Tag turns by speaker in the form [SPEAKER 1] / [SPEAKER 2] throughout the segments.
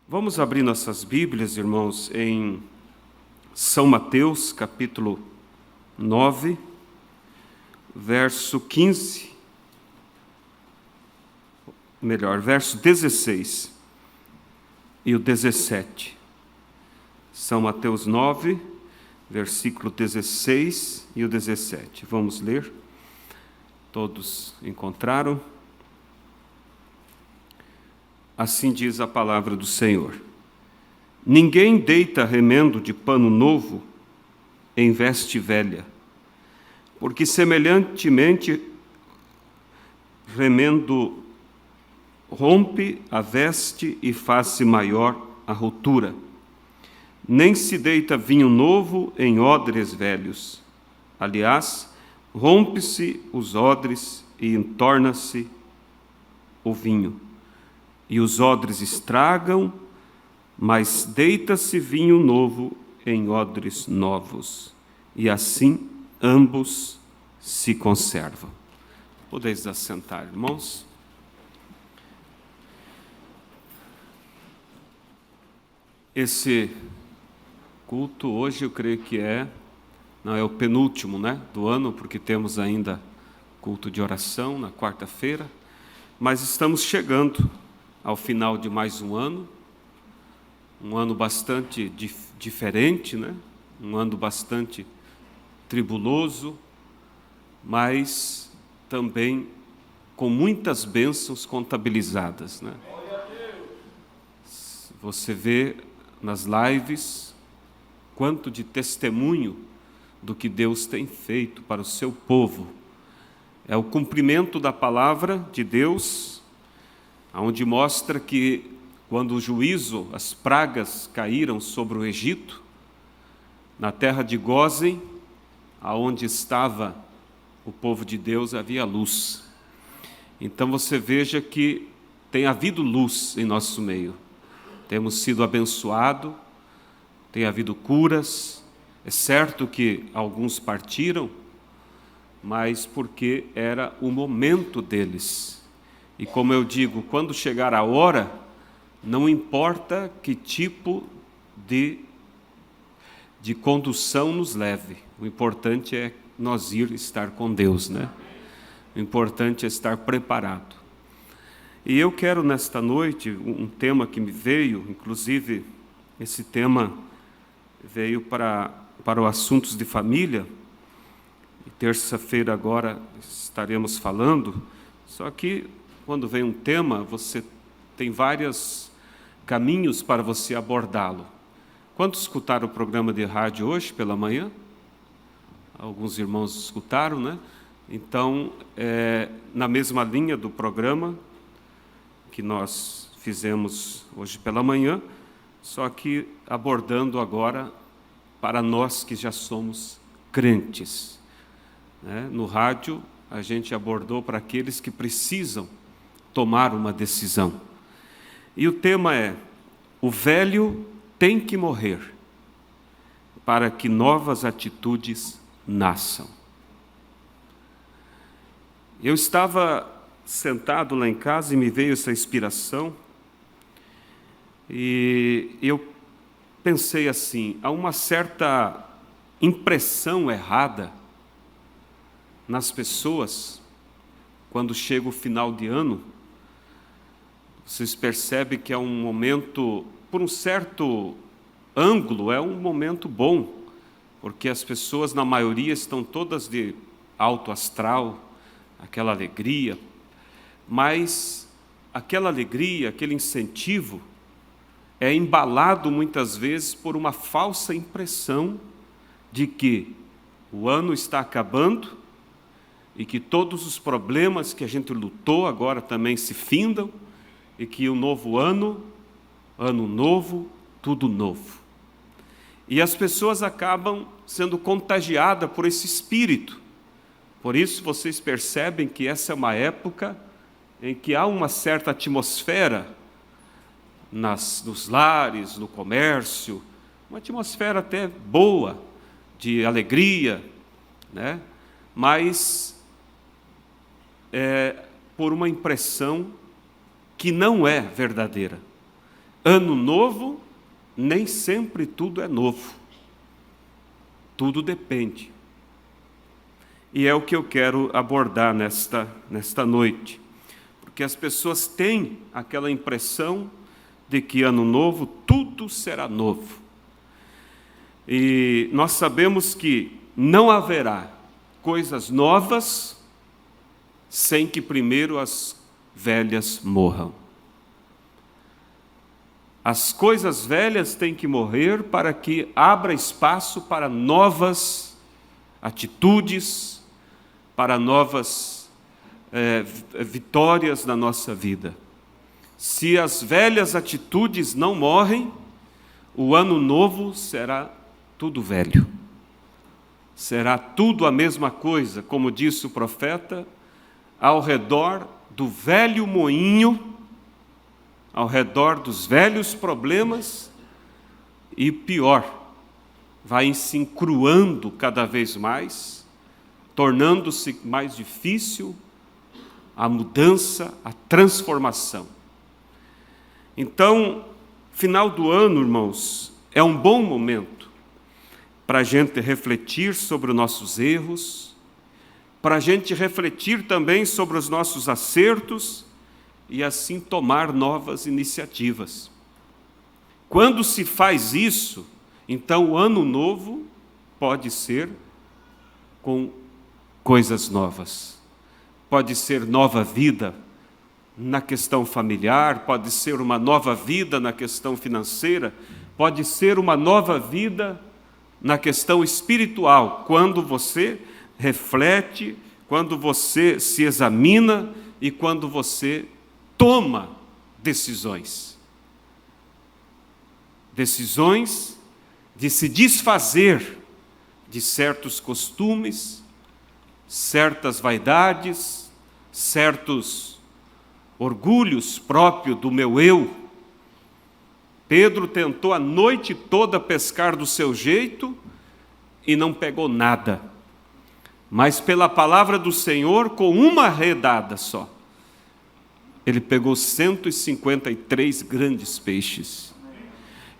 [SPEAKER 1] Vamos abrir nossas Bíblias, irmãos, em São Mateus, capítulo 9, verso 15, verso 16 e o 17. São Mateus 9, versículo 16 e o 17. Vamos ler. Todos encontraram? Assim diz a palavra do Senhor: Ninguém deita remendo de pano novo em veste velha, porque semelhantemente remendo rompe a veste e faz-se maior a rotura. Nem se deita vinho novo em odres velhos. Aliás, rompe-se os odres e entorna-se o vinho. E os odres estragam, mas deita-se vinho novo em odres novos. E assim ambos se conservam. Podeis assentar, irmãos. Esse culto hoje eu creio que é o penúltimo, do ano, porque temos ainda culto de oração na quarta-feira, mas estamos chegando ao final de mais um ano bastante diferente, um ano bastante tribuloso, mas também com muitas bênçãos contabilizadas. Você vê nas lives quanto de testemunho do que Deus tem feito para o seu povo. É o cumprimento da palavra de Deus, onde mostra que quando o juízo, as pragas caíram sobre o Egito, na terra de Gósen, aonde estava o povo de Deus, havia luz. Então você veja que tem havido luz em nosso meio. Temos sido abençoados, tem havido curas. É certo que alguns partiram, mas porque era o momento deles. E como eu digo, quando chegar a hora, não importa que tipo de condução nos leve, o importante é nós estar com Deus, O importante é estar preparado. E eu quero nesta noite, um tema que me veio, inclusive esse tema veio para o assuntos de família, e terça-feira agora estaremos falando, só que quando vem um tema, você tem vários caminhos para você abordá-lo. Quantos escutaram o programa de rádio hoje pela manhã? Alguns irmãos escutaram, Então, na mesma linha do programa que nós fizemos hoje pela manhã, só que abordando agora para nós que já somos crentes. No rádio, a gente abordou para aqueles que precisam tomar uma decisão. E o tema é: o velho tem que morrer para que novas atitudes nasçam. Eu estava sentado lá em casa e me veio essa inspiração, e eu pensei assim: há uma certa impressão errada nas pessoas quando chega o final de ano. Vocês percebem que é um momento, por um certo ângulo, é um momento bom, porque as pessoas, na maioria, estão todas de alto astral, aquela alegria, mas aquela alegria, aquele incentivo, é embalado muitas vezes por uma falsa impressão de que o ano está acabando e que todos os problemas que a gente lutou agora também se findam, e que o novo ano novo, tudo novo. E as pessoas acabam sendo contagiadas por esse espírito. Por isso vocês percebem que essa é uma época em que há uma certa atmosfera nos lares, no comércio, uma atmosfera até boa, de alegria, mas por uma impressão que não é verdadeira. Ano novo, nem sempre tudo é novo. Tudo depende. E é o que eu quero abordar nesta noite. Porque as pessoas têm aquela impressão de que ano novo tudo será novo. E nós sabemos que não haverá coisas novas sem que primeiro as velhas morram. As coisas velhas têm que morrer para que abra espaço para novas atitudes, para novas vitórias na nossa vida. Se as velhas atitudes não morrem, o ano novo será tudo velho. Será tudo a mesma coisa, como disse o profeta, ao redor do velho moinho, ao redor dos velhos problemas, e pior, vai se encruando cada vez mais, tornando-se mais difícil a mudança, a transformação. Então, final do ano, irmãos, é um bom momento para a gente refletir sobre os nossos erros, para a gente refletir também sobre os nossos acertos e assim tomar novas iniciativas. Quando se faz isso, então o ano novo pode ser com coisas novas. Pode ser nova vida na questão familiar, pode ser uma nova vida na questão financeira, pode ser uma nova vida na questão espiritual, quando você reflete, quando você se examina e quando você toma decisões. Decisões de se desfazer de certos costumes, certas vaidades, certos orgulhos próprios do meu eu. Pedro tentou a noite toda pescar do seu jeito e não pegou nada. Mas pela palavra do Senhor, com uma redada só, ele pegou 153 grandes peixes.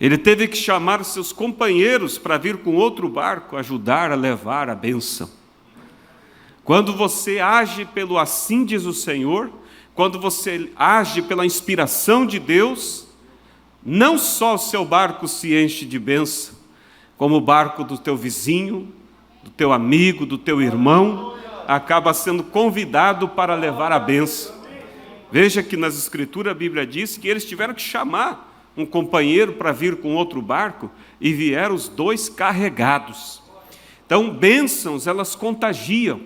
[SPEAKER 1] Ele teve que chamar seus companheiros para vir com outro barco, ajudar a levar a bênção. Quando você age pelo assim diz o Senhor, quando você age pela inspiração de Deus, não só o seu barco se enche de bênção, como o barco do teu vizinho, do teu amigo, do teu irmão, acaba sendo convidado para levar a bênção. Veja que nas Escrituras a Bíblia diz que eles tiveram que chamar um companheiro para vir com outro barco, e vieram os dois carregados. Então, bênçãos, elas contagiam.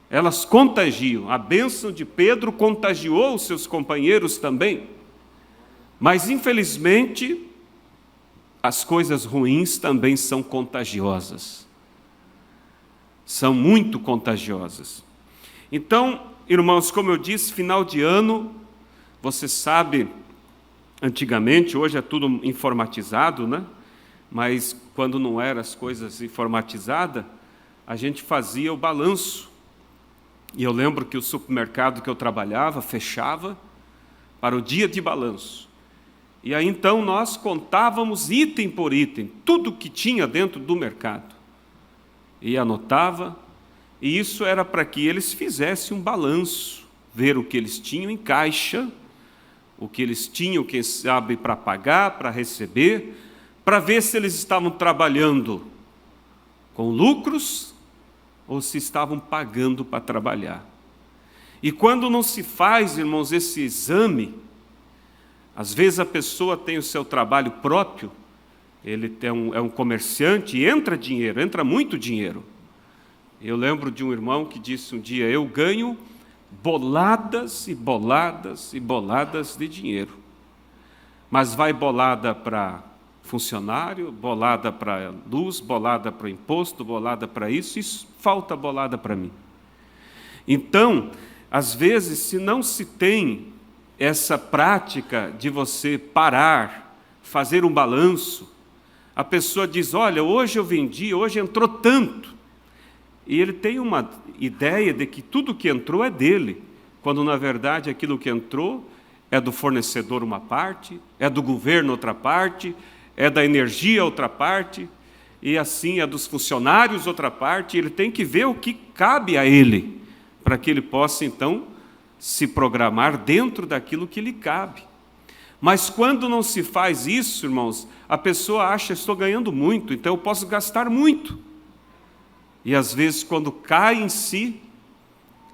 [SPEAKER 1] Elas contagiam. A bênção de Pedro contagiou os seus companheiros também. Mas, infelizmente, as coisas ruins também são contagiosas. São muito contagiosas. Então, irmãos, como eu disse, final de ano, você sabe, antigamente, hoje é tudo informatizado, né? Mas quando não eram as coisas informatizadas, a gente fazia o balanço. E eu lembro que o supermercado que eu trabalhava fechava para o dia de balanço. E aí então nós contávamos item por item, tudo que tinha dentro do mercado. E anotava, e isso era para que eles fizessem um balanço, ver o que eles tinham em caixa, o que eles tinham, quem sabe, para pagar, para receber, para ver se eles estavam trabalhando com lucros ou se estavam pagando para trabalhar. E quando não se faz, irmãos, esse exame, às vezes a pessoa tem o seu trabalho próprio, ele é um comerciante e entra dinheiro, entra muito dinheiro. Eu lembro de um irmão que disse um dia, eu ganho boladas e boladas e boladas de dinheiro. Mas vai bolada para funcionário, bolada para luz, bolada para o imposto, bolada para isso, falta bolada para mim. Então, às vezes, se não se tem essa prática de você parar, fazer um balanço, a pessoa diz, olha, hoje eu vendi, hoje entrou tanto. E ele tem uma ideia de que tudo que entrou é dele, quando na verdade aquilo que entrou é do fornecedor uma parte, é do governo outra parte, é da energia outra parte, e assim é dos funcionários outra parte. Ele tem que ver o que cabe a ele, para que ele possa então se programar dentro daquilo que lhe cabe. Mas quando não se faz isso, irmãos, a pessoa acha: estou ganhando muito, então eu posso gastar muito. E às vezes, quando cai em si,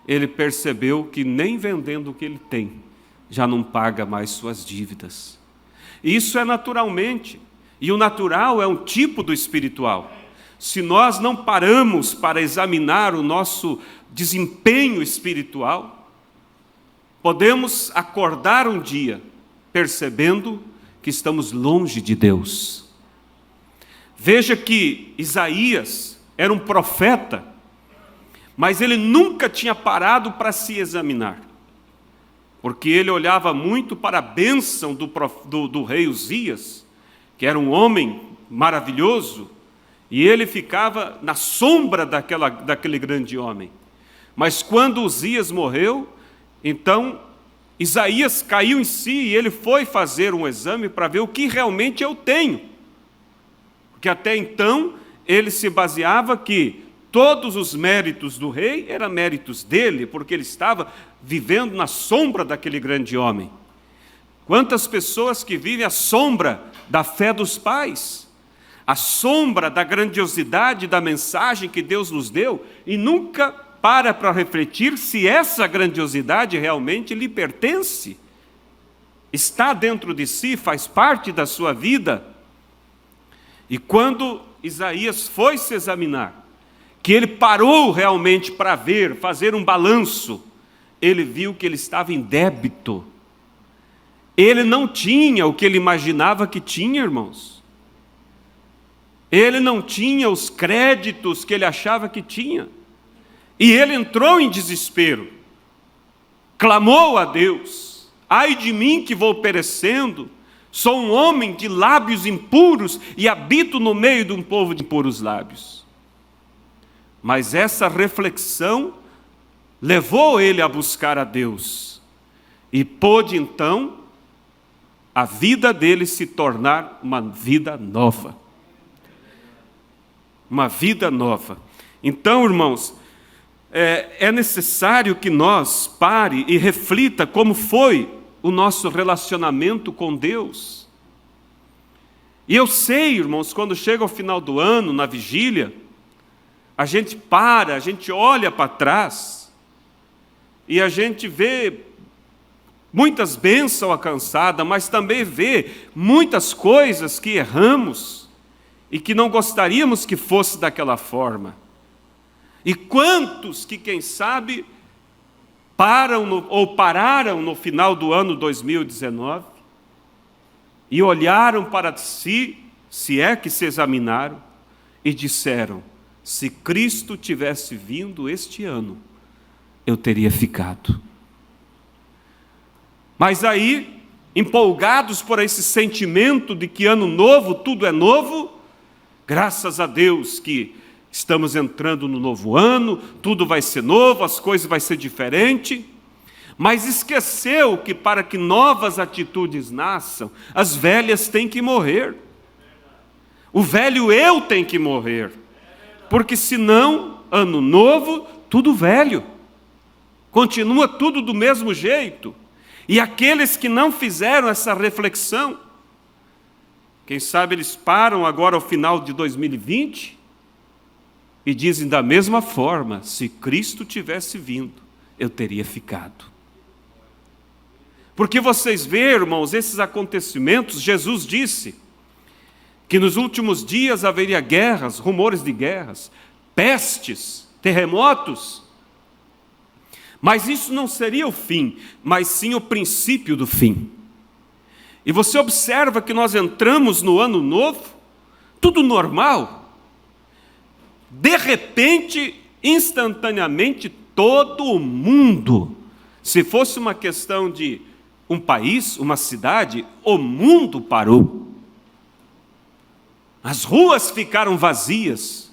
[SPEAKER 1] ele percebeu que nem vendendo o que ele tem, já não paga mais suas dívidas. Isso é naturalmente, e o natural é um tipo do espiritual. Se nós não paramos para examinar o nosso desempenho espiritual, podemos acordar um dia percebendo que estamos longe de Deus. Veja que Isaías era um profeta, mas ele nunca tinha parado para se examinar, porque ele olhava muito para a bênção do rei Uzias, que era um homem maravilhoso, e ele ficava na sombra daquele grande homem. Mas quando Uzias morreu, então Isaías caiu em si e ele foi fazer um exame para ver o que realmente eu tenho. Porque até então ele se baseava que todos os méritos do rei eram méritos dele, porque ele estava vivendo na sombra daquele grande homem. Quantas pessoas que vivem à sombra da fé dos pais, à sombra da grandiosidade da mensagem que Deus nos deu, e nunca para refletir se essa grandiosidade realmente lhe pertence, está dentro de si, faz parte da sua vida. E quando Isaías foi se examinar, que ele parou realmente para ver, fazer um balanço, ele viu que ele estava em débito. Ele não tinha o que ele imaginava que tinha, irmãos. Ele não tinha os créditos que ele achava que tinha. E ele entrou em desespero, clamou a Deus: ai de mim que vou perecendo, sou um homem de lábios impuros e habito no meio de um povo de impuros lábios. Mas essa reflexão levou ele a buscar a Deus, e pôde então a vida dele se tornar uma vida nova. Uma vida nova. Então, irmãos, é necessário que nós pare e reflita como foi o nosso relacionamento com Deus. E eu sei, irmãos, quando chega ao final do ano, na vigília, a gente para, a gente olha para trás e a gente vê muitas bênçãos alcançadas, mas também vê muitas coisas que erramos e que não gostaríamos que fosse daquela forma. E quantos que, quem sabe, pararam no final do ano 2019 e olharam para si, se é que se examinaram, e disseram: se Cristo tivesse vindo este ano, eu teria ficado. Mas aí, empolgados por esse sentimento de que ano novo, tudo é novo, graças a Deus que estamos entrando no novo ano, tudo vai ser novo, as coisas vão ser diferentes, mas esqueceu que para que novas atitudes nasçam, as velhas têm que morrer. O velho eu tem que morrer, porque senão, ano novo, tudo velho, continua tudo do mesmo jeito. E aqueles que não fizeram essa reflexão, quem sabe eles param agora ao final de 2020 e dizem da mesma forma: se Cristo tivesse vindo, eu teria ficado. Porque vocês veem, irmãos, esses acontecimentos, Jesus disse que nos últimos dias haveria guerras, rumores de guerras, pestes, terremotos. Mas isso não seria o fim, mas sim o princípio do fim. E você observa que nós entramos no ano novo, tudo normal. De repente, instantaneamente, todo o mundo, se fosse uma questão de um país, uma cidade, o mundo parou. As ruas ficaram vazias.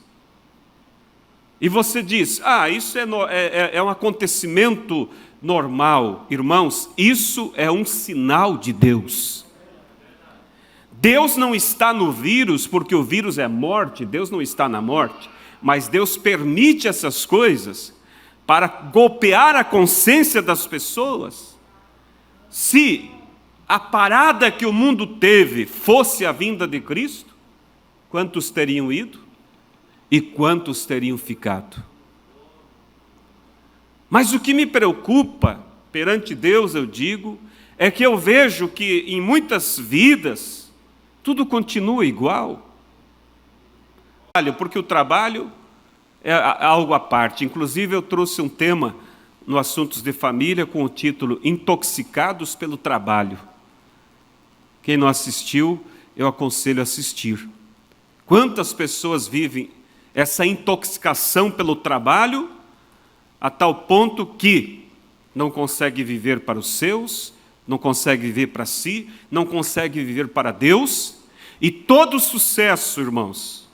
[SPEAKER 1] E você diz: isso é um acontecimento normal, irmãos, isso é um sinal de Deus. Deus não está no vírus porque o vírus é morte, Deus não está na morte, mas Deus permite essas coisas para golpear a consciência das pessoas. Se a parada que o mundo teve fosse a vinda de Cristo, quantos teriam ido e quantos teriam ficado? Mas o que me preocupa, perante Deus eu digo, é que eu vejo que em muitas vidas tudo continua igual. Porque o trabalho é algo à parte. Inclusive eu trouxe um tema no Assuntos de Família com o título Intoxicados pelo Trabalho. Quem não assistiu, eu aconselho a assistir. Quantas pessoas vivem essa intoxicação pelo trabalho a tal ponto que não consegue viver para os seus, não consegue viver para si, não consegue viver para Deus, e todo sucesso, irmãos,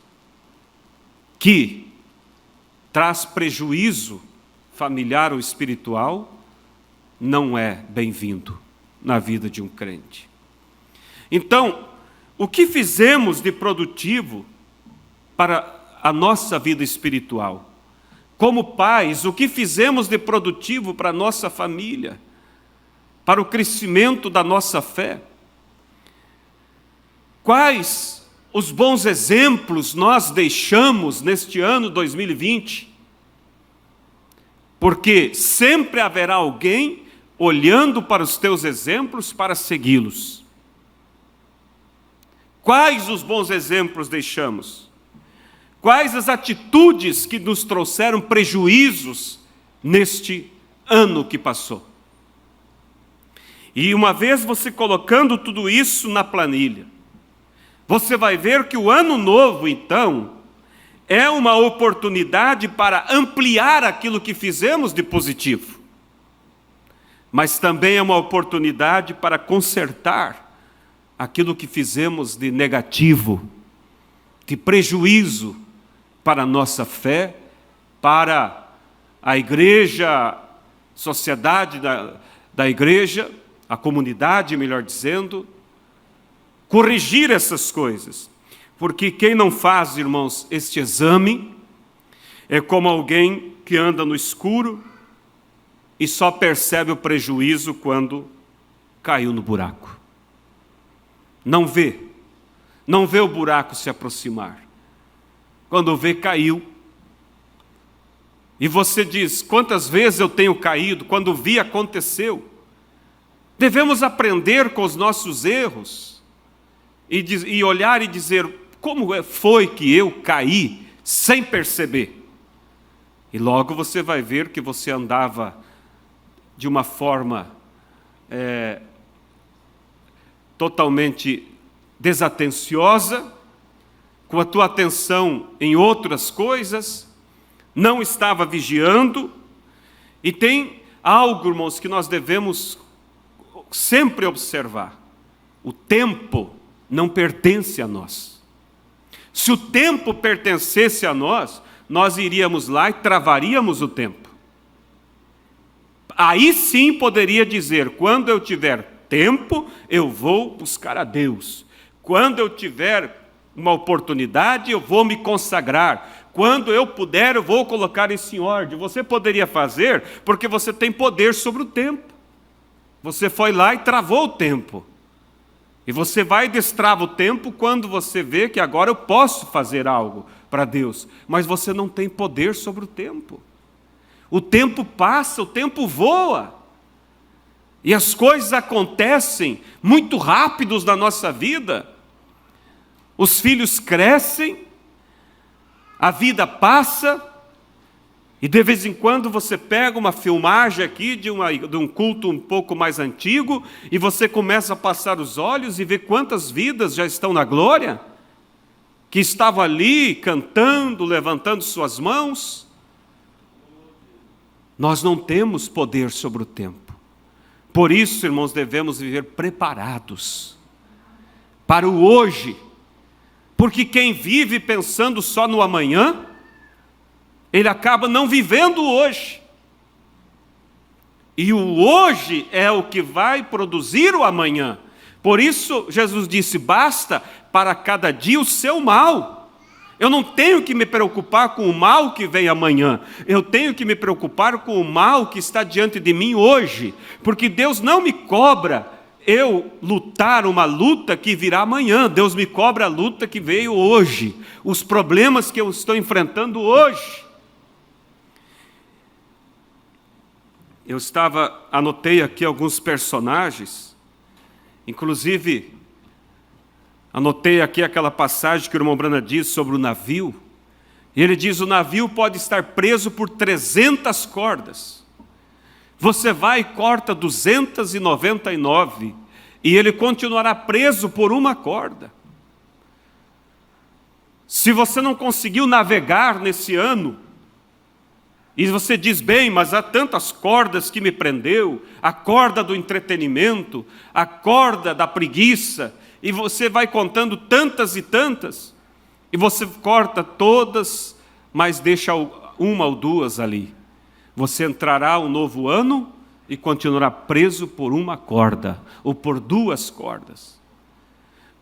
[SPEAKER 1] que traz prejuízo familiar ou espiritual, não é bem-vindo na vida de um crente. Então, o que fizemos de produtivo para a nossa vida espiritual? Como pais, o que fizemos de produtivo para a nossa família, para o crescimento da nossa fé? Quais os bons exemplos nós deixamos neste ano 2020? Porque sempre haverá alguém olhando para os teus exemplos para segui-los. Quais os bons exemplos deixamos? Quais as atitudes que nos trouxeram prejuízos neste ano que passou? E uma vez você colocando tudo isso na planilha, você vai ver que o ano novo, então, é uma oportunidade para ampliar aquilo que fizemos de positivo, mas também é uma oportunidade para consertar aquilo que fizemos de negativo, de prejuízo para a nossa fé, para a igreja, sociedade da igreja, a comunidade, melhor dizendo, corrigir essas coisas. Porque quem não faz, irmãos, este exame, é como alguém que anda no escuro e só percebe o prejuízo quando caiu no buraco. Não vê o buraco se aproximar. Quando vê, caiu. E você diz, quantas vezes eu tenho caído? Quando vi, aconteceu. Devemos aprender com os nossos erros e olhar e dizer, como foi que eu caí sem perceber? E logo você vai ver que você andava de uma forma totalmente desatenciosa, com a tua atenção em outras coisas, não estava vigiando. E tem algo, irmãos, que nós devemos sempre observar. O tempo não pertence a nós. Se o tempo pertencesse a nós, nós iríamos lá e travaríamos o tempo. Aí sim poderia dizer, quando eu tiver tempo, eu vou buscar a Deus. Quando eu tiver uma oportunidade, eu vou me consagrar. Quando eu puder, eu vou colocar isso em ordem. Você poderia fazer porque você tem poder sobre o tempo. Você foi lá e travou o tempo. E você vai e destrava o tempo quando você vê que agora eu posso fazer algo para Deus. Mas você não tem poder sobre o tempo. O tempo passa, o tempo voa. E as coisas acontecem muito rápidos na nossa vida. Os filhos crescem, a vida passa, e de vez em quando você pega uma filmagem aqui de um culto um pouco mais antigo, e você começa a passar os olhos e ver quantas vidas já estão na glória, que estavam ali cantando, levantando suas mãos. Nós não temos poder sobre o tempo. Por isso, irmãos, devemos viver preparados para o hoje. Porque quem vive pensando só no amanhã, ele acaba não vivendo hoje. E o hoje é o que vai produzir o amanhã. Por isso, Jesus disse, basta para cada dia o seu mal. Eu não tenho que me preocupar com o mal que vem amanhã. Eu tenho que me preocupar com o mal que está diante de mim hoje. Porque Deus não me cobra eu lutar uma luta que virá amanhã. Deus me cobra a luta que veio hoje. Os problemas que eu estou enfrentando hoje. Anotei aqui alguns personagens, inclusive, anotei aqui aquela passagem que o irmão Brana diz sobre o navio, e ele diz, o navio pode estar preso por 300 cordas, você vai e corta 299, e ele continuará preso por uma corda. Se você não conseguiu navegar nesse ano, e você diz, bem, mas há tantas cordas que me prendeu, a corda do entretenimento, a corda da preguiça, e você vai contando tantas e tantas, e você corta todas, mas deixa uma ou duas ali. Você entrará um novo ano e continuará preso por uma corda, ou por duas cordas.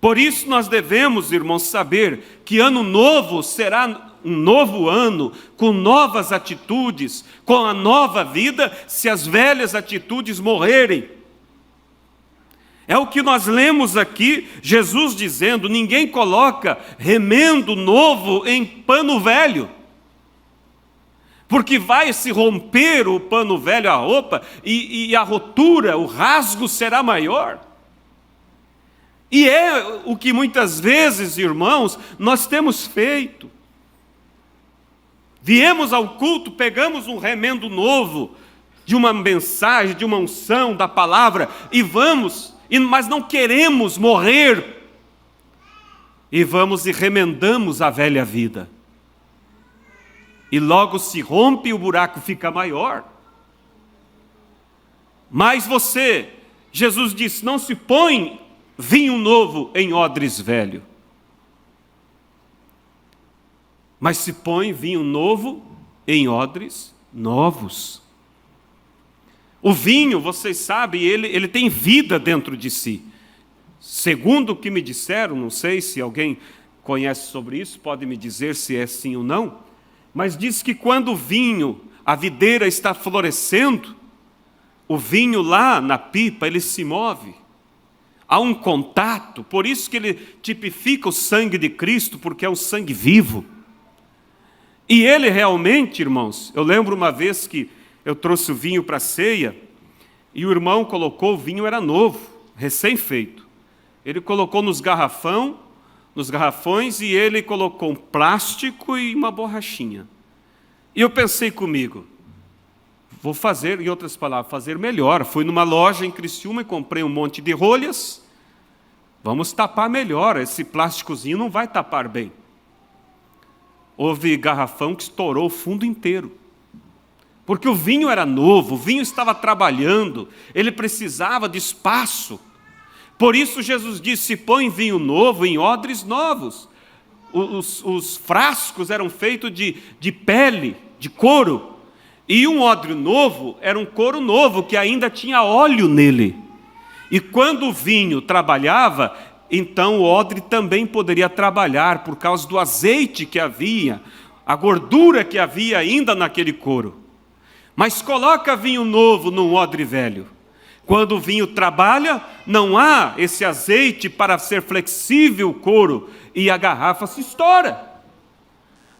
[SPEAKER 1] Por isso nós devemos, irmãos, saber que ano novo será um novo ano, com novas atitudes, com a nova vida, se as velhas atitudes morrerem. É o que nós lemos aqui, Jesus dizendo, ninguém coloca remendo novo em pano velho, porque vai se romper o pano velho, a roupa, e a rotura, o rasgo será maior. E é o que muitas vezes, irmãos, nós temos feito. Viemos ao culto, pegamos um remendo novo, de uma mensagem, de uma unção, da palavra, e vamos, mas não queremos morrer. E vamos e remendamos a velha vida. E logo se rompe e o buraco fica maior. Mas Jesus disse, não se põe vinho novo em odres velho, mas se põe vinho novo em odres novos. O vinho, vocês sabem, ele tem vida dentro de si. Segundo o que me disseram, não sei se alguém conhece sobre isso, pode me dizer se é sim ou não, mas diz que quando o vinho, a videira está florescendo, o vinho lá na pipa, ele se move. Há um contato, por isso que ele tipifica o sangue de Cristo, porque é um sangue vivo. E ele realmente, irmãos, eu lembro uma vez que eu trouxe o vinho para a ceia, e o irmão colocou, o vinho era novo, recém-feito. Ele colocou nos garrafões, e ele colocou um plástico e uma borrachinha. E eu pensei comigo, vou fazer, em outras palavras, fazer melhor. Fui numa loja em Criciúma e comprei um monte de rolhas, vamos tapar melhor, esse plásticozinho não vai tapar bem. Houve garrafão que estourou o fundo inteiro. Porque o vinho era novo, o vinho estava trabalhando, ele precisava de espaço. Por isso Jesus disse, põe vinho novo em odres novos. Os frascos eram feitos de pele, de couro. E um odre novo era um couro novo, que ainda tinha óleo nele. E quando o vinho trabalhava, então o odre também poderia trabalhar por causa do azeite que havia, a gordura que havia ainda naquele couro. Mas coloca vinho novo num odre velho. Quando o vinho trabalha, não há esse azeite para ser flexível o couro e a garrafa se estoura.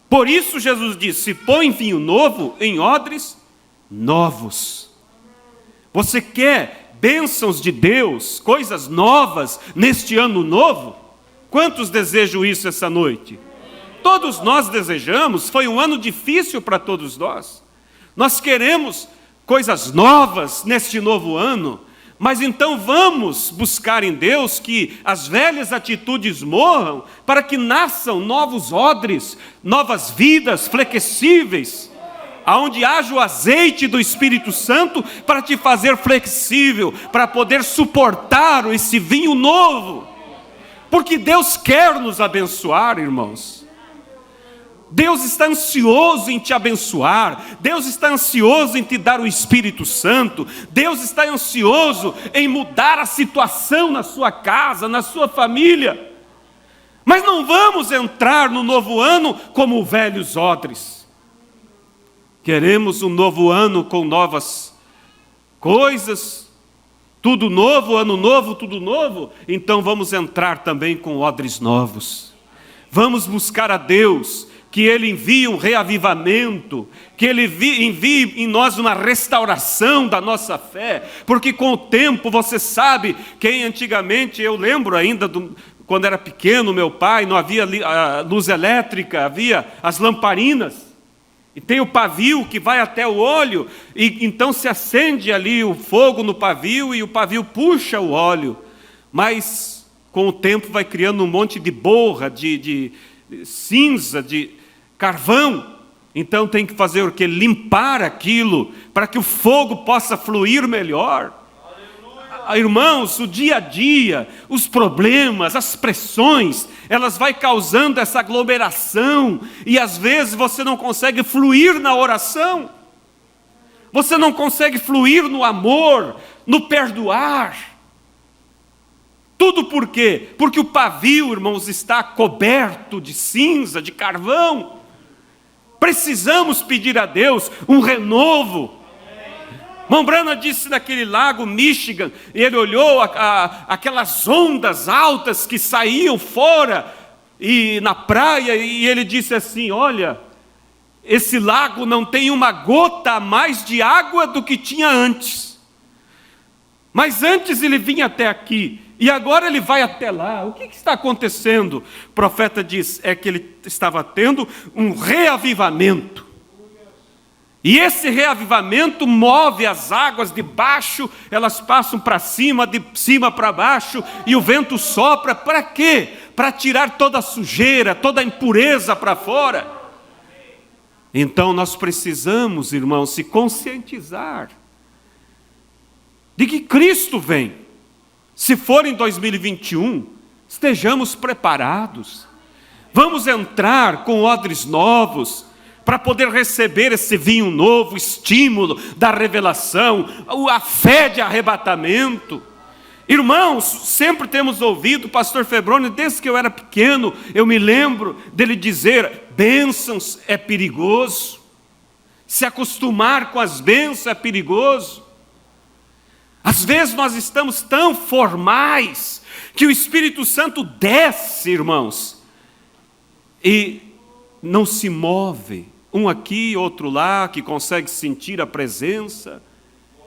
[SPEAKER 1] Por isso Jesus disse, põe vinho novo em odres novos. Você quer bênçãos de Deus, coisas novas neste ano novo? Quantos desejam isso essa noite? Todos nós desejamos, foi um ano difícil para todos nós. Nós queremos coisas novas neste novo ano, mas então vamos buscar em Deus que as velhas atitudes morram, para que nasçam novos odres, novas vidas flexíveis, aonde haja o azeite do Espírito Santo para te fazer flexível, para poder suportar esse vinho novo. Porque Deus quer nos abençoar, irmãos. Deus está ansioso em te abençoar, Deus está ansioso em te dar o Espírito Santo, Deus está ansioso em mudar a situação na sua casa, na sua família. Mas não vamos entrar no novo ano como velhos odres. Queremos um novo ano com novas coisas, tudo novo, ano novo, tudo novo. Então vamos entrar também com odres novos. Vamos buscar a Deus, que Ele envie um reavivamento, que Ele envie em nós uma restauração da nossa fé, porque com o tempo, você sabe, quem antigamente, eu lembro ainda, quando era pequeno, meu pai, não havia luz elétrica, havia as lamparinas, e tem o pavio que vai até o óleo, e então se acende ali o fogo no pavio, e o pavio puxa o óleo, mas com o tempo vai criando um monte de borra, de cinza, de carvão. Então tem que fazer o quê? Limpar aquilo, para que o fogo possa fluir melhor. Irmãos, o dia a dia, os problemas, as pressões, elas vão causando essa aglomeração, e às vezes você não consegue fluir na oração, você não consegue fluir no amor, no perdoar. Tudo por quê? Porque o pavio, irmãos, está coberto de cinza, de carvão. Precisamos pedir a Deus um renovo. Mombrana disse naquele lago Michigan, ele olhou aquelas ondas altas que saíam fora e na praia, e ele disse assim: olha, esse lago não tem uma gota a mais de água do que tinha antes. Mas antes ele vinha até aqui, e agora ele vai até lá. O que está acontecendo? O profeta diz, é que ele estava tendo um reavivamento. E esse reavivamento move as águas de baixo, elas passam para cima, de cima para baixo, e o vento sopra. Para quê? Para tirar toda a sujeira, toda a impureza para fora. Então nós precisamos, irmãos, se conscientizar de que Cristo vem. Se for em 2021, estejamos preparados. Vamos entrar com odres novos, para poder receber esse vinho novo, estímulo da revelação, a fé de arrebatamento. Irmãos, sempre temos ouvido o pastor Febrônio, desde que eu era pequeno, eu me lembro dele dizer, bênçãos é perigoso, se acostumar com as bênçãos é perigoso. Às vezes nós estamos tão formais, que o Espírito Santo desce, irmãos, e não se move, um aqui, outro lá, que consegue sentir a presença.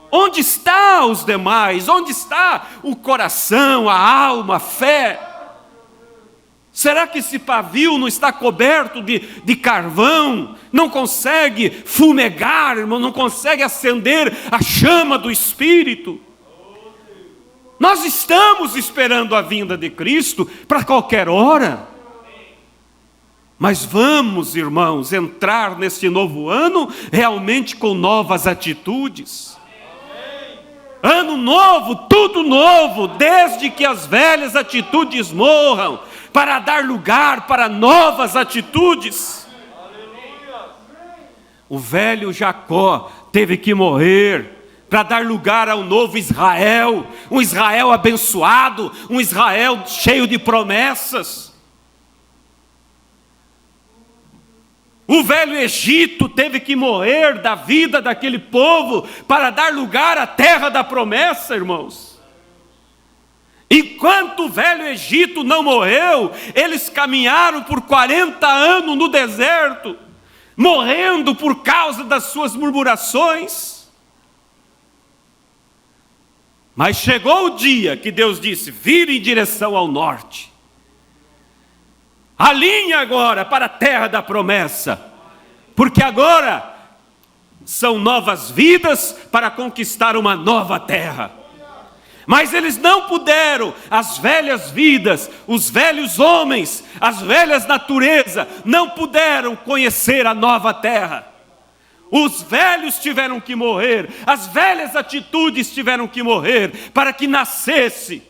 [SPEAKER 1] Onde está os demais? Onde está o coração, a alma, a fé? Será que esse pavio não está coberto de carvão? Não consegue fumegar, irmão, não consegue acender a chama do Espírito? Nós estamos esperando a vinda de Cristo para qualquer hora. Mas vamos, irmãos, entrar nesse novo ano realmente com novas atitudes. Ano novo, tudo novo, desde que as velhas atitudes morram, para dar lugar para novas atitudes. O velho Jacó teve que morrer para dar lugar ao novo Israel, um Israel abençoado, um Israel cheio de promessas. O velho Egito teve que morrer da vida daquele povo para dar lugar à terra da promessa, irmãos. Enquanto o velho Egito não morreu, eles caminharam por 40 anos no deserto, morrendo por causa das suas murmurações. Mas chegou o dia que Deus disse, vire em direção ao norte. Alinhe agora para a terra da promessa, porque agora são novas vidas para conquistar uma nova terra. Mas eles não puderam, as velhas vidas, os velhos homens, as velhas naturezas, não puderam conhecer a nova terra. Os velhos tiveram que morrer, as velhas atitudes tiveram que morrer, para que nascesse.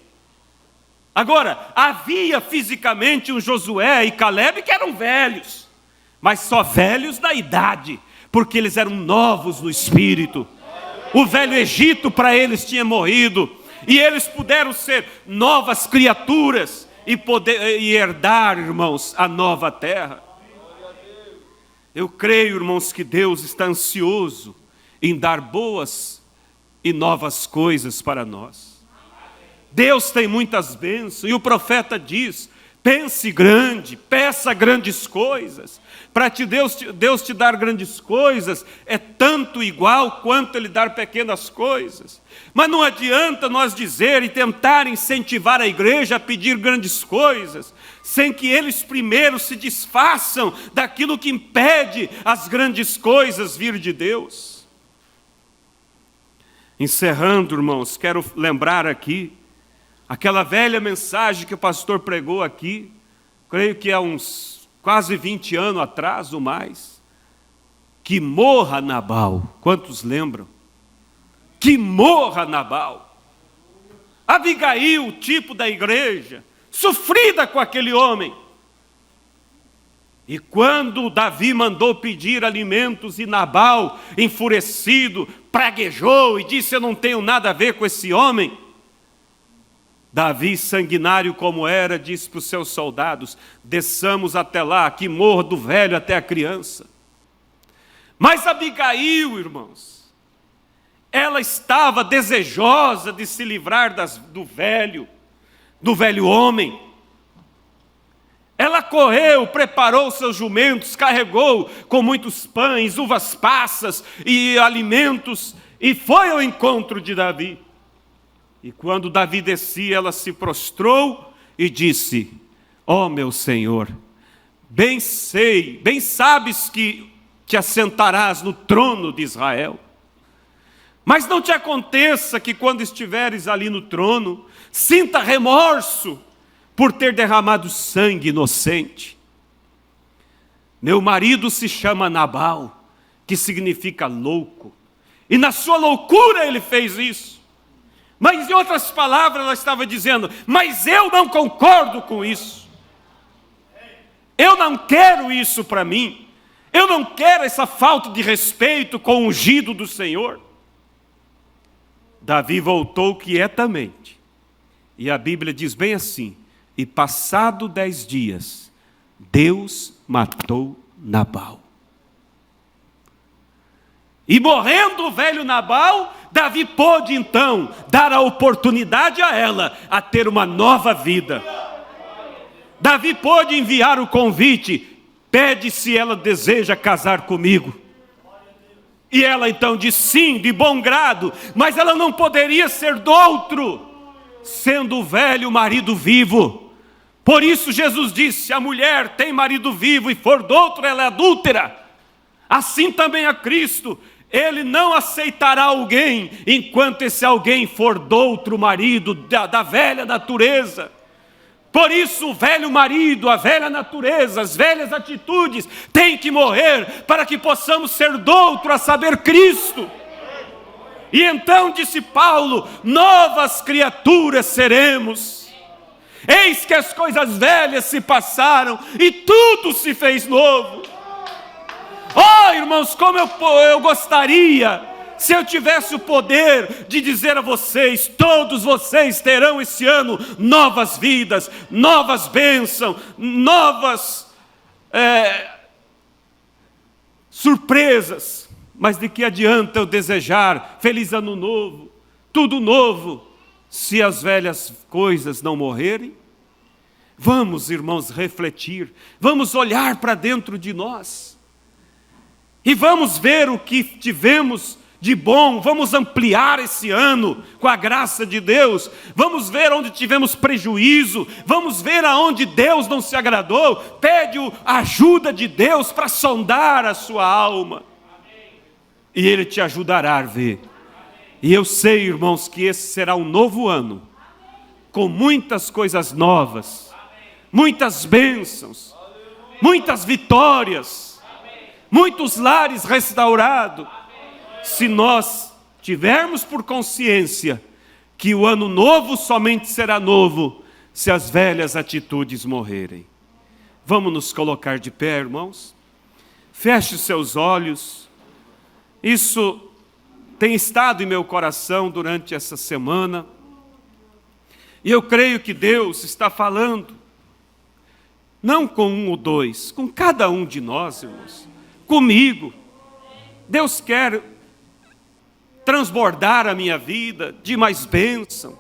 [SPEAKER 1] Agora, havia fisicamente um Josué e Calebe que eram velhos, mas só velhos da idade, porque eles eram novos no espírito. O velho Egito para eles tinha morrido, e eles puderam ser novas criaturas e herdar, irmãos, a nova terra. Eu creio, irmãos, que Deus está ansioso em dar boas e novas coisas para nós. Deus tem muitas bênçãos, e o profeta diz: pense grande, peça grandes coisas. Para Deus te dar grandes coisas, é tanto igual quanto Ele dar pequenas coisas. Mas não adianta nós dizer e tentar incentivar a igreja a pedir grandes coisas, sem que eles primeiro se desfaçam daquilo que impede as grandes coisas vir de Deus. Encerrando, irmãos, quero lembrar aqui aquela velha mensagem que o pastor pregou aqui, creio que há uns quase 20 anos atrás ou mais. Que morra Nabal. Quantos lembram? Que morra Nabal. Abigail, tipo da igreja, sofrida com aquele homem. E quando Davi mandou pedir alimentos e Nabal, enfurecido, praguejou e disse: eu não tenho nada a ver com esse homem, Davi, sanguinário como era, disse para os seus soldados: desçamos até lá, que morra do velho até a criança. Mas Abigail, irmãos, ela estava desejosa de se livrar do velho homem. Ela correu, preparou seus jumentos, carregou com muitos pães, uvas passas e alimentos, e foi ao encontro de Davi. E quando Davi descia, ela se prostrou e disse: ó meu Senhor, bem sabes que te assentarás no trono de Israel. Mas não te aconteça que quando estiveres ali no trono, sinta remorso por ter derramado sangue inocente. Meu marido se chama Nabal, que significa louco, e na sua loucura ele fez isso. Mas em outras palavras ela estava dizendo: mas eu não concordo com isso. Eu não quero isso para mim. Eu não quero essa falta de respeito com o ungido do Senhor. Davi voltou quietamente. E a Bíblia diz bem assim: e passado 10 dias, Deus matou Nabal. E morrendo o velho Nabal, Davi pôde então dar a oportunidade a ela a ter uma nova vida. Davi pôde enviar o convite: pede se ela deseja casar comigo. E ela então disse sim, de bom grado, mas ela não poderia ser doutro, sendo o velho marido vivo. Por isso Jesus disse: a mulher tem marido vivo e for doutro, ela é adúltera. Assim também a Cristo. Ele não aceitará alguém enquanto esse alguém for doutro marido da velha natureza. Por isso o velho marido, a velha natureza, as velhas atitudes têm que morrer para que possamos ser doutro, a saber, Cristo. E então disse Paulo: novas criaturas seremos. Eis que as coisas velhas se passaram e tudo se fez novo. Oh, irmãos, como eu gostaria, se eu tivesse o poder de dizer a vocês: todos vocês terão esse ano novas vidas, novas bênçãos, novas surpresas. Mas de que adianta eu desejar feliz ano novo, tudo novo, se as velhas coisas não morrerem? Vamos, irmãos, refletir, vamos olhar para dentro de nós. E vamos ver o que tivemos de bom, vamos ampliar esse ano com a graça de Deus, vamos ver onde tivemos prejuízo, vamos ver aonde Deus não se agradou, pede a ajuda de Deus para sondar a sua alma, e Ele te ajudará a ver. E eu sei, irmãos, que esse será um novo ano, com muitas coisas novas, muitas bênçãos, muitas vitórias, muitos lares restaurados, se nós tivermos por consciência que o ano novo somente será novo se as velhas atitudes morrerem. Vamos nos colocar de pé, irmãos, Feche os seus olhos. Isso tem estado em meu coração durante essa semana. E eu creio que Deus está falando, não com um ou dois, com cada um de nós, irmãos. Comigo. Deus quer transbordar a minha vida de mais bênção.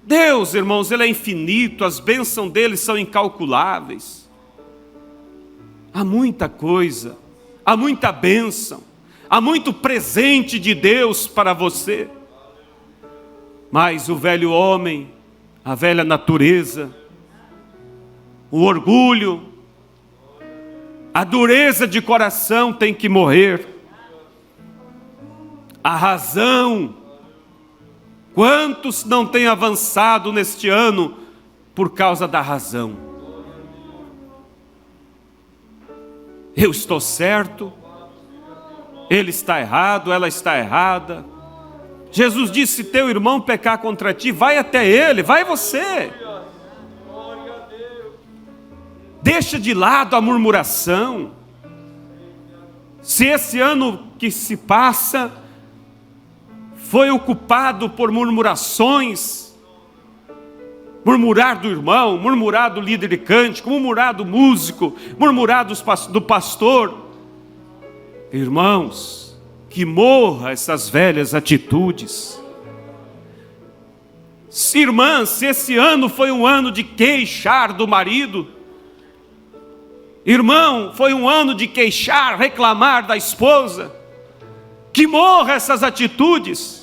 [SPEAKER 1] Deus, irmãos, Ele é infinito, as bênçãos dEle são incalculáveis. Há muita coisa, há muita bênção, há muito presente de Deus para você. Mas o velho homem, a velha natureza, o orgulho, a dureza de coração tem que morrer. A razão, quantos não têm avançado neste ano por causa da razão? Eu estou certo, ele está errado, ela está errada. Jesus disse: se teu irmão pecar contra ti, vai até ele, vai você. Deixa de lado a murmuração. Se esse ano que se passa foi ocupado por murmurações, murmurar do irmão, murmurar do líder de cântico, murmurar do músico, murmurar do pastor, irmãos, que morra essas velhas atitudes. Irmãs, se esse ano foi um ano de queixar do marido, irmão, foi um ano de queixar, reclamar da esposa, que morra essas atitudes.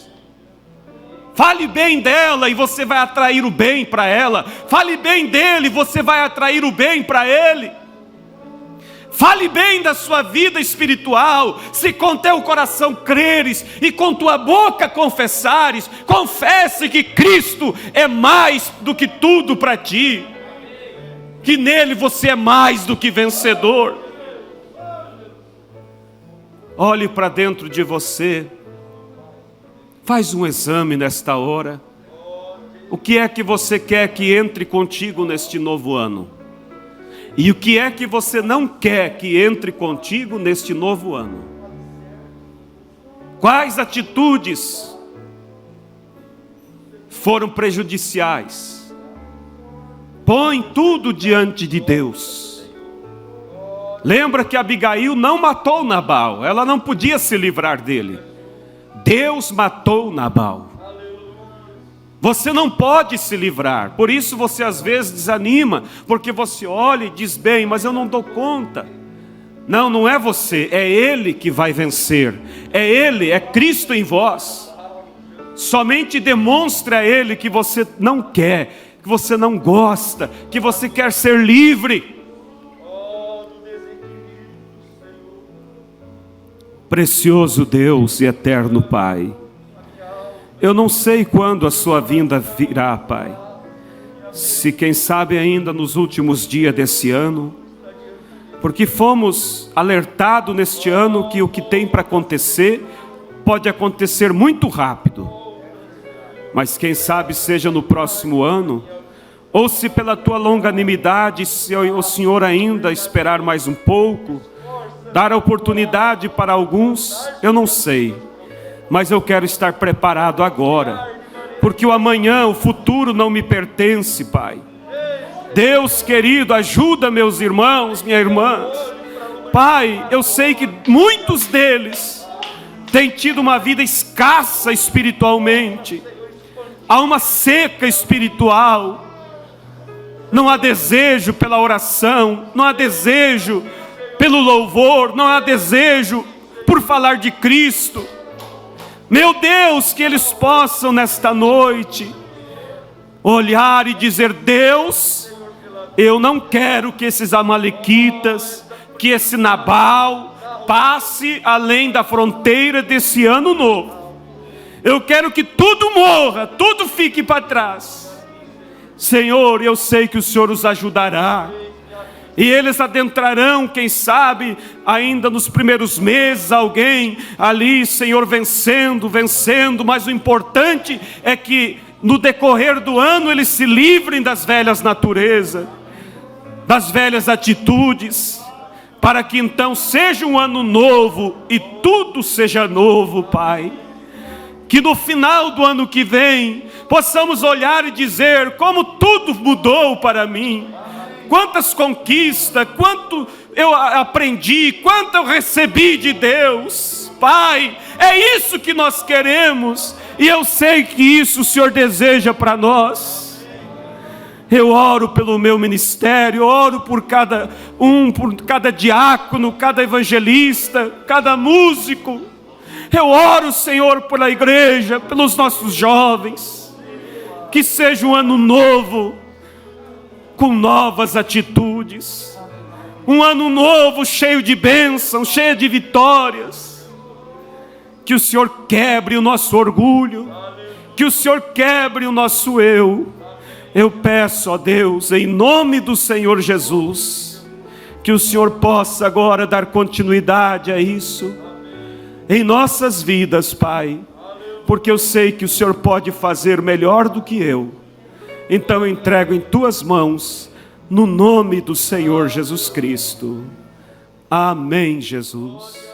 [SPEAKER 1] Fale bem dela e você vai atrair o bem para ela. Fale bem dele e você vai atrair o bem para ele. Fale bem da sua vida espiritual. Se com teu coração creres e com tua boca confessares, confesse que Cristo é mais do que tudo para ti. Que nele você é mais do que vencedor. Olhe para dentro de você. Faz um exame nesta hora. O que é que você quer que entre contigo neste novo ano? E o que é que você não quer que entre contigo neste novo ano? Quais atitudes foram prejudiciais? Põe tudo diante de Deus. Lembra que Abigail não matou Nabal, ela não podia se livrar dele. Deus matou Nabal. Você não pode se livrar. Por isso você às vezes desanima, porque você olha e diz: bem, mas eu não dou conta. Não, não é você, é Ele que vai vencer. É Ele, é Cristo em vós. Somente demonstre a Ele que você não quer, que você não gosta, que você quer ser livre. Precioso Deus e eterno Pai, eu não sei quando a sua vinda virá, Pai. Se quem sabe ainda nos últimos dias desse ano, porque fomos alertados neste ano que o que tem para acontecer, pode acontecer muito rápido. Mas quem sabe seja no próximo ano, ou se pela tua longanimidade, se o Senhor ainda esperar mais um pouco, dar a oportunidade para alguns, eu não sei, mas eu quero estar preparado agora, porque o amanhã, o futuro não me pertence, Pai. Deus querido, ajuda meus irmãos, minhas irmãs. Pai, eu sei que muitos deles têm tido uma vida escassa espiritualmente, há uma seca espiritual, não há desejo pela oração, não há desejo pelo louvor, não há desejo por falar de Cristo. Meu Deus, que eles possam nesta noite olhar e dizer: Deus, eu não quero que esses amalequitas, que esse Nabal passe além da fronteira desse ano novo. Eu quero que tudo morra, tudo fique para trás. Senhor, eu sei que o Senhor os ajudará. E eles adentrarão, quem sabe, ainda nos primeiros meses, alguém ali, Senhor, vencendo, mas o importante é que no decorrer do ano eles se livrem das velhas naturezas, das velhas atitudes. para que então seja um ano novo e tudo seja novo, Pai. Que no final do ano que vem, possamos olhar e dizer como tudo mudou para mim. Quantas conquistas, quanto eu aprendi, quanto eu recebi de Deus. Pai, é isso que nós queremos, e eu sei que isso o Senhor deseja para nós. Eu oro pelo meu ministério, oro por cada diácono, cada evangelista, cada músico. Eu oro, Senhor, pela igreja, pelos nossos jovens. Que seja um ano novo, com novas atitudes. Um ano novo cheio de bênçãos, cheio de vitórias. Que o Senhor quebre o nosso orgulho, que o Senhor quebre o nosso eu. Eu peço, ó Deus, em nome do Senhor Jesus, que o Senhor possa agora dar continuidade a isso, em nossas vidas, Pai, porque eu sei que o Senhor pode fazer melhor do que eu. Então eu entrego em Tuas mãos, no nome do Senhor Jesus Cristo. Amém, Jesus.